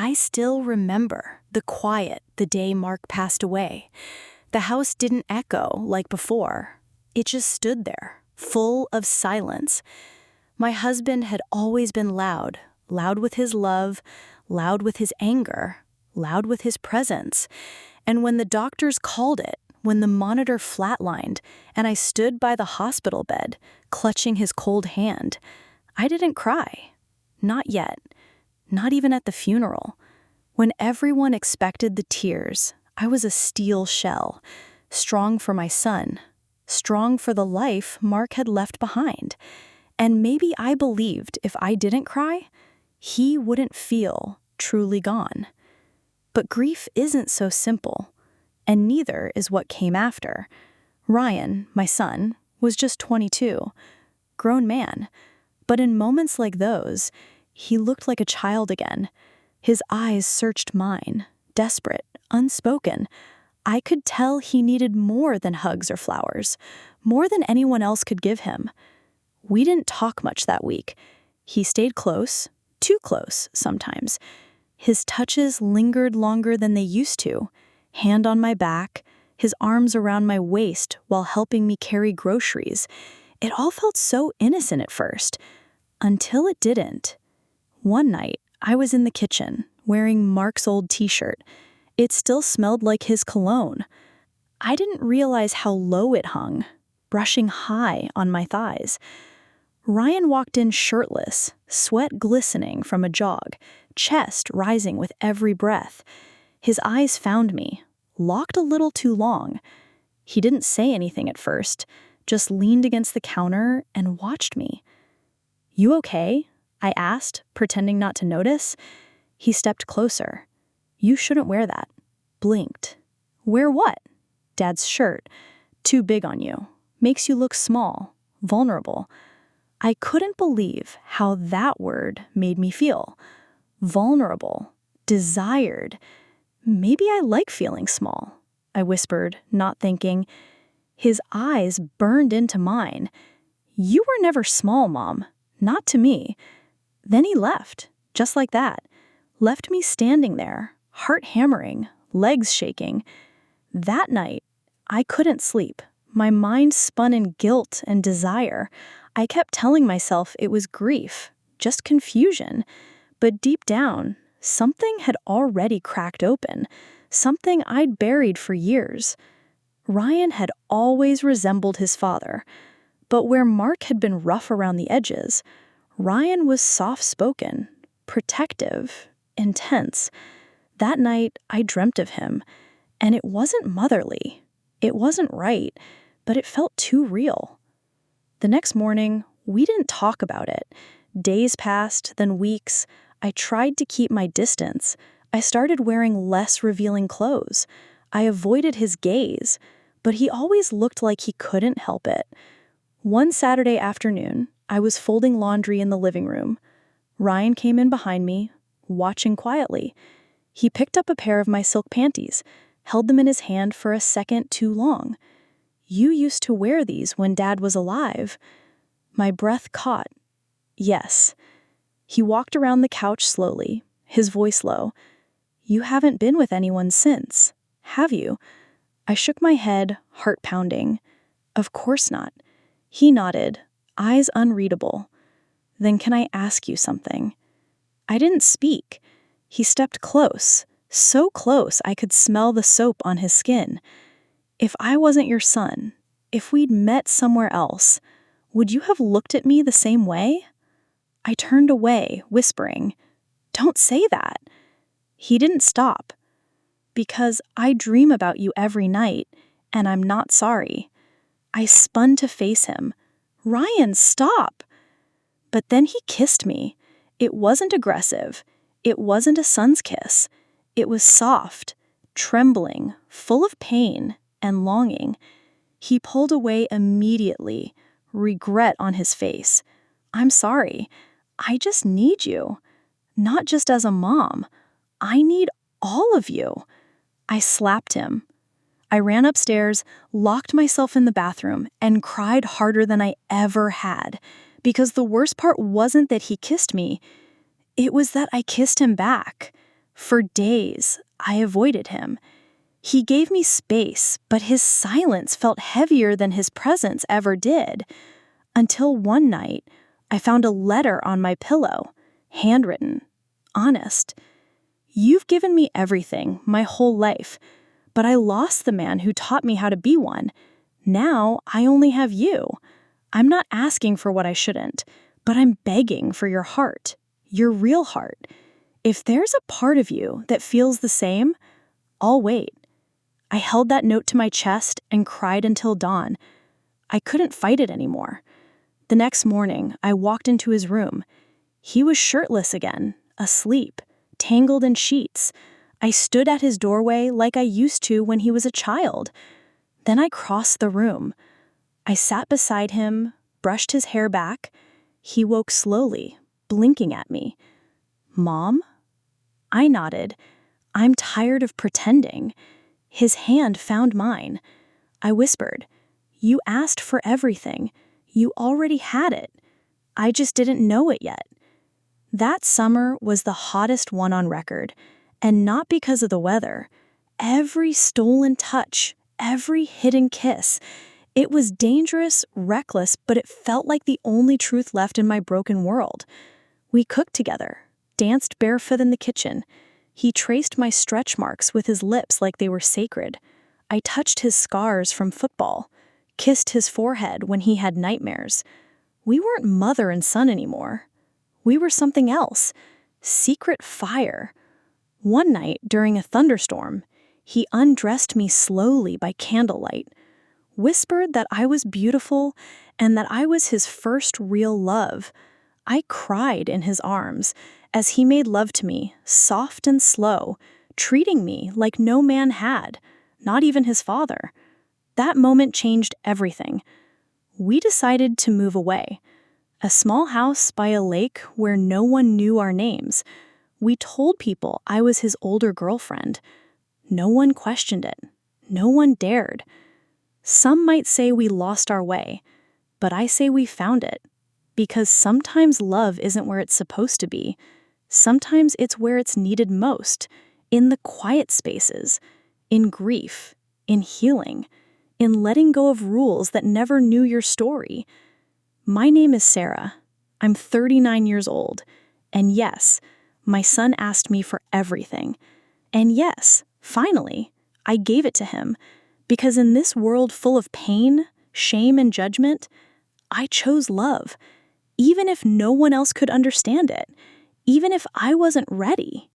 I still remember the quiet the day Mark passed away. The house didn't echo like before. It just stood there, full of silence. My husband had always been loud, loud with his love, loud with his anger, loud with his presence. And when the doctors called it, when the monitor flatlined, and I stood by the hospital bed, clutching his cold hand, I didn't cry. Not yet. Not even at the funeral. When everyone expected the tears, I was a steel shell, strong for my son, strong for the life Mark had left behind. And maybe I believed if I didn't cry, he wouldn't feel truly gone. But grief isn't so simple, and neither is what came after. Ryan, my son, was just 22, grown man, but in moments like those, he looked like a child again. His eyes searched mine, desperate, unspoken. I could tell he needed more than hugs or flowers, more than anyone else could give him. We didn't talk much that week. He stayed close, too close sometimes. His touches lingered longer than they used to, hand on my back, his arms around my waist while helping me carry groceries. It all felt so innocent at first, until it didn't. One night, I was in the kitchen, wearing Mark's old t-shirt. It still smelled like his cologne. I didn't realize how low it hung, brushing high on my thighs. Ryan walked in shirtless, sweat glistening from a jog, chest rising with every breath. His eyes found me, locked a little too long. He didn't say anything at first, just leaned against the counter and watched me. "You okay?" I asked, pretending not to notice. He stepped closer. "You shouldn't wear that." Blinked. "Wear what?" "Dad's shirt. Too big on you. Makes you look small, vulnerable." I couldn't believe how that word made me feel. Vulnerable. Desired. "Maybe I like feeling small," I whispered, not thinking. His eyes burned into mine. "You were never small, Mom. Not to me." Then he left, just like that. Left me standing there, heart hammering, legs shaking. That night, I couldn't sleep. My mind spun in guilt and desire. I kept telling myself it was grief, just confusion. But deep down, something had already cracked open, something I'd buried for years. Ryan had always resembled his father, but where Mark had been rough around the edges, Ryan was soft-spoken, protective, intense. That night, I dreamt of him, and it wasn't motherly. It wasn't right, but it felt too real. The next morning, we didn't talk about it. Days passed, then weeks. I tried to keep my distance. I started wearing less revealing clothes. I avoided his gaze, but he always looked like he couldn't help it. One Saturday afternoon, I was folding laundry in the living room. Ryan came in behind me, watching quietly. He picked up a pair of my silk panties, held them in his hand for a second too long. "You used to wear these when Dad was alive." My breath caught. Yes. He walked around the couch slowly, his voice low. "You haven't been with anyone since, have you?" I shook my head, heart pounding. "Of course not." He nodded, eyes unreadable. "Then can I ask you something?" I didn't speak. He stepped close, so close I could smell the soap on his skin. "If I wasn't your son, if we'd met somewhere else, would you have looked at me the same way?" I turned away, whispering, "Don't say that." He didn't stop. "Because I dream about you every night, and I'm not sorry." I spun to face him. "Ryan, stop!" But then he kissed me. It wasn't aggressive. It wasn't a son's kiss. It was soft, trembling, full of pain and longing. He pulled away immediately, regret on his face. "I'm sorry. I just need you. Not just as a mom. I need all of you." I slapped him. I ran upstairs, locked myself in the bathroom, and cried harder than I ever had. Because the worst part wasn't that he kissed me. It was that I kissed him back. For days, I avoided him. He gave me space, but his silence felt heavier than his presence ever did. Until one night, I found a letter on my pillow, handwritten, honest. "You've given me everything, my whole life, but I lost the man who taught me how to be one. Now I only have you. I'm not asking for what I shouldn't, but I'm begging for your heart, your real heart. If there's a part of you that feels the same, I'll wait." I held that note to my chest and cried until dawn. I couldn't fight it anymore. The next morning, I walked into his room. He was shirtless again, asleep, tangled in sheets. I stood at his doorway like I used to when he was a child. Then I crossed the room. I sat beside him, brushed his hair back. He woke slowly, blinking at me. "Mom?" I nodded. "I'm tired of pretending." His hand found mine. I whispered, "You asked for everything. You already had it. I just didn't know it yet." That summer was the hottest one on record, and not because of the weather. Every stolen touch, every hidden kiss. It was dangerous, reckless, but it felt like the only truth left in my broken world. We cooked together, danced barefoot in the kitchen. He traced my stretch marks with his lips like they were sacred. I touched his scars from football, kissed his forehead when he had nightmares. We weren't mother and son anymore. We were something else. Secret fire. One night, during a thunderstorm, he undressed me slowly by candlelight, whispered that I was beautiful and that I was his first real love. I cried in his arms as he made love to me, soft and slow, treating me like no man had, not even his father. That moment changed everything. We decided to move away. A small house by a lake where no one knew our names. We told people I was his older girlfriend. No one questioned it. No one dared. Some might say we lost our way, but I say we found it. Because sometimes love isn't where it's supposed to be. Sometimes it's where it's needed most, in the quiet spaces, in grief, in healing, in letting go of rules that never knew your story. My name is Sarah. I'm 39 years old. And yes, my son asked me for everything. And yes, finally, I gave it to him. Because in this world full of pain, shame, and judgment, I chose love. Even if no one else could understand it. Even if I wasn't ready.